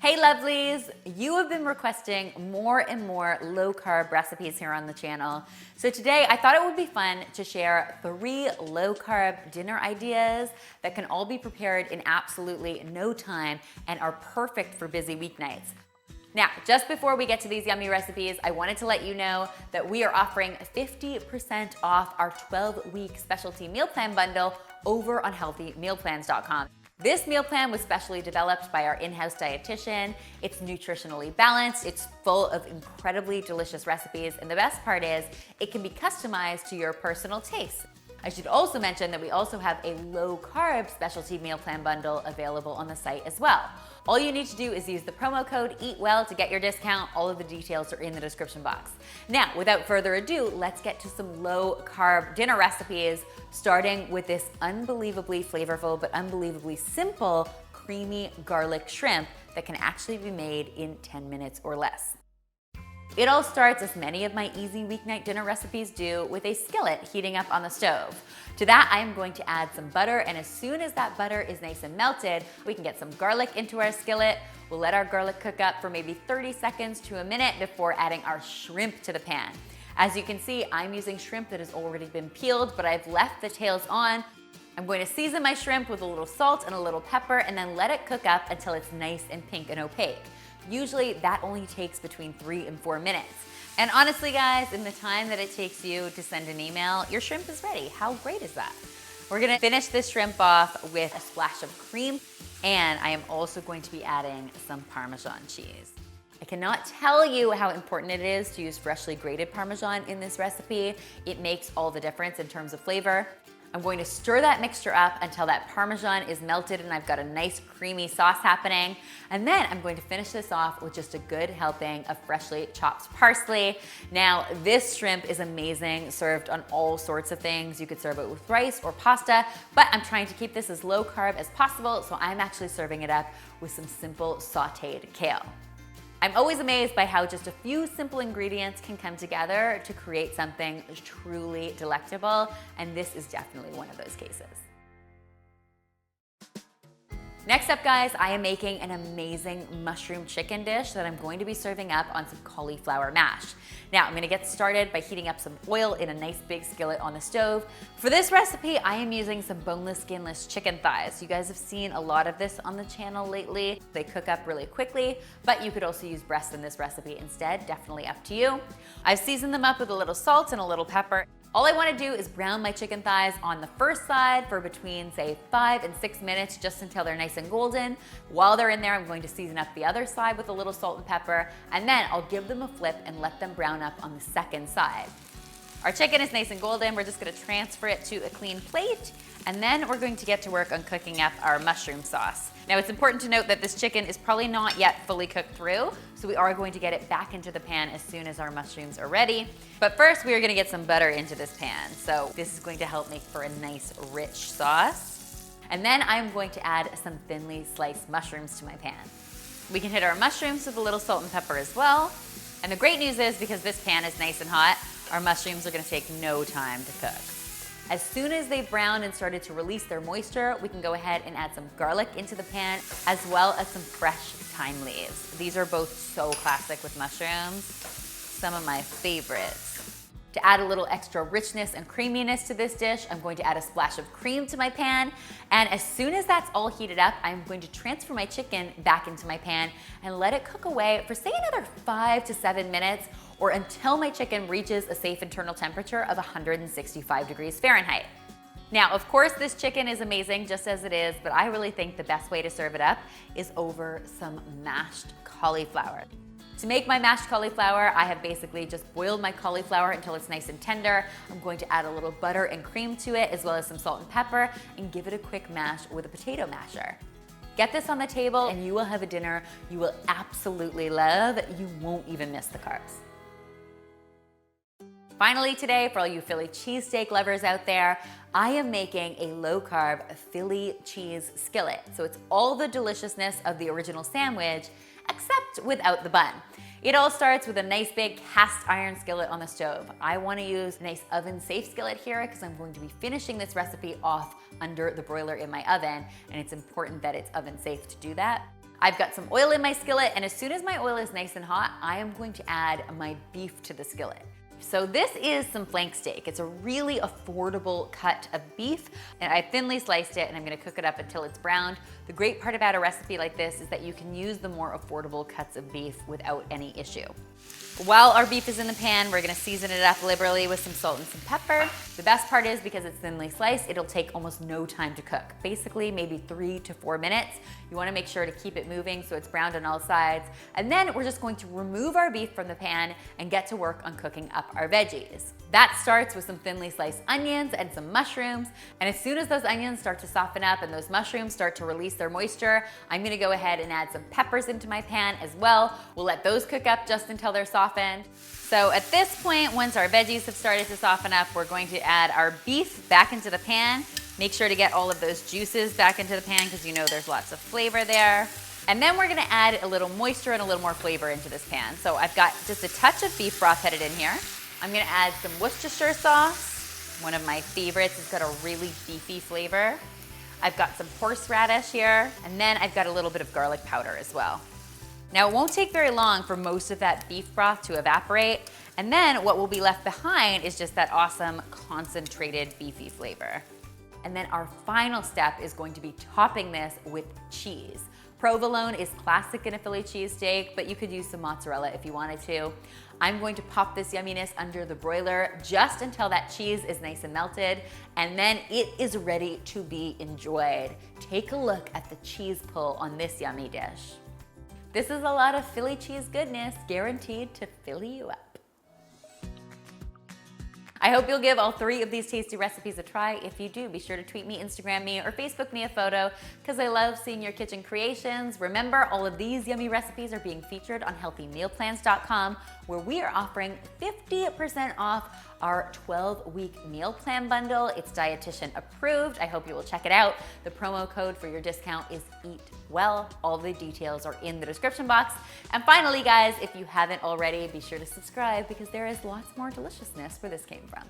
Hey lovelies, you have been requesting more and more low carb recipes here on the channel. So today I thought it would be fun to share 3 low carb dinner ideas that can all be prepared in absolutely no time and are perfect for busy weeknights. Now, just before we get to these yummy recipes, I wanted to let you know that we are offering 50% off our 12-week specialty meal plan bundle over on healthymealplans.com. This meal plan was specially developed by our in-house dietitian. It's nutritionally balanced, it's full of incredibly delicious recipes, and the best part is it can be customized to your personal tastes. I should also mention that we also have a low-carb specialty meal plan bundle available on the site as well. All you need to do is use the promo code EATWELL to get your discount. All of the details are in the description box. Now, without further ado, let's get to some low-carb dinner recipes, starting with this unbelievably flavorful but unbelievably simple creamy garlic shrimp that can actually be made in 10 minutes or less. It all starts, as many of my easy weeknight dinner recipes do, with a skillet heating up on the stove. To that, I am going to add some butter, and as soon as that butter is nice and melted, we can get some garlic into our skillet. We'll let our garlic cook up for maybe 30 seconds to a minute before adding our shrimp to the pan. As you can see, I'm using shrimp that has already been peeled, but I've left the tails on. I'm going to season my shrimp with a little salt and a little pepper, and then let it cook up until it's nice and pink and opaque. Usually that only takes between 3 and 4 minutes. And honestly guys, in the time that it takes you to send an email, your shrimp is ready. How great is that? We're gonna finish this shrimp off with a splash of cream, and I am also going to be adding some Parmesan cheese. I cannot tell you how important it is to use freshly grated Parmesan in this recipe. It makes all the difference in terms of flavor. I'm going to stir that mixture up until that Parmesan is melted and I've got a nice creamy sauce happening. And then I'm going to finish this off with just a good helping of freshly chopped parsley. Now, this shrimp is amazing, served on all sorts of things. You could serve it with rice or pasta, but I'm trying to keep this as low carb as possible, so I'm actually serving it up with some simple sauteed kale. I'm always amazed by how just a few simple ingredients can come together to create something truly delectable, and this is definitely one of those cases. Next up guys, I am making an amazing mushroom chicken dish that I'm going to be serving up on some cauliflower mash. Now I'm gonna get started by heating up some oil in a nice big skillet on the stove. For this recipe, I am using some boneless, skinless chicken thighs. You guys have seen a lot of this on the channel lately. They cook up really quickly, but you could also use breast in this recipe instead, definitely up to you. I've seasoned them up with a little salt and a little pepper. All I want to do is brown my chicken thighs on the first side for between, say, 5 and 6 minutes, just until they're nice and golden. While they're in there, I'm going to season up the other side with a little salt and pepper, and then I'll give them a flip and let them brown up on the second side. Our chicken is nice and golden. We're just going to transfer it to a clean plate, and then we're going to get to work on cooking up our mushroom sauce. Now, it's important to note that this chicken is probably not yet fully cooked through, so we are going to get it back into the pan as soon as our mushrooms are ready. But first, we are going to get some butter into this pan. So this is going to help make for a nice, rich sauce. And then I'm going to add some thinly sliced mushrooms to my pan. We can hit our mushrooms with a little salt and pepper as well. And the great news is, because this pan is nice and hot, our mushrooms are going to take no time to cook. As soon as they've browned and started to release their moisture, we can go ahead and add some garlic into the pan, as well as some fresh thyme leaves. These are both so classic with mushrooms, some of my favorites. To add a little extra richness and creaminess to this dish, I'm going to add a splash of cream to my pan. And as soon as that's all heated up, I'm going to transfer my chicken back into my pan and let it cook away for, say, another 5 to 7 minutes, or until my chicken reaches a safe internal temperature of 165 degrees Fahrenheit. Now, of course, this chicken is amazing just as it is, but I really think the best way to serve it up is over some mashed cauliflower. To make my mashed cauliflower, I have basically just boiled my cauliflower until it's nice and tender. I'm going to add a little butter and cream to it, as well as some salt and pepper, and give it a quick mash with a potato masher. Get this on the table and you will have a dinner you will absolutely love. You won't even miss the carbs. Finally today, for all you Philly cheesesteak lovers out there, I am making a low-carb Philly cheese skillet. So it's all the deliciousness of the original sandwich, except without the bun. It all starts with a nice big cast iron skillet on the stove. I want to use a nice oven-safe skillet here because I'm going to be finishing this recipe off under the broiler in my oven, and it's important that it's oven-safe to do that. I've got some oil in my skillet, and as soon as my oil is nice and hot, I am going to add my beef to the skillet. So this is some flank steak. It's a really affordable cut of beef, and I thinly sliced it, and I'm gonna cook it up until it's browned. The great part about a recipe like this is that you can use the more affordable cuts of beef without any issue. While our beef is in the pan, we're gonna season it up liberally with some salt and some pepper. The best part is because it's thinly sliced, it'll take almost no time to cook. Basically, maybe 3 to 4 minutes. You wanna make sure to keep it moving so it's browned on all sides. And then we're just going to remove our beef from the pan and get to work on cooking up our veggies. That starts with some thinly sliced onions and some mushrooms. And as soon as those onions start to soften up and those mushrooms start to release their moisture, I'm gonna go ahead and add some peppers into my pan as well. We'll let those cook up just until they're softened. So at this point, once our veggies have started to soften up, we're going to add our beef back into the pan. Make sure to get all of those juices back into the pan because you know there's lots of flavor there. And then we're gonna add a little moisture and a little more flavor into this pan. So I've got just a touch of beef broth headed in here. I'm gonna add some Worcestershire sauce, one of my favorites. It's got a really beefy flavor. I've got some horseradish here, and then I've got a little bit of garlic powder as well. Now, it won't take very long for most of that beef broth to evaporate, and then what will be left behind is just that awesome concentrated beefy flavor. And then our final step is going to be topping this with cheese. Provolone is classic in a Philly cheesesteak, but you could use some mozzarella if you wanted to. I'm going to pop this yumminess under the broiler just until that cheese is nice and melted, and then it is ready to be enjoyed. Take a look at the cheese pull on this yummy dish. This is a lot of Philly cheese goodness, guaranteed to fill you up. I hope you'll give all 3 of these tasty recipes a try. If you do, be sure to tweet me, Instagram me, or Facebook me a photo because I love seeing your kitchen creations. Remember, all of these yummy recipes are being featured on healthymealplans.com, where we are offering 50% off our 12-week meal plan bundle. It's dietitian approved. I hope you will check it out. The promo code for your discount is EATWELL. All the details are in the description box. And finally, guys, if you haven't already, be sure to subscribe because there is lots more deliciousness where this came from.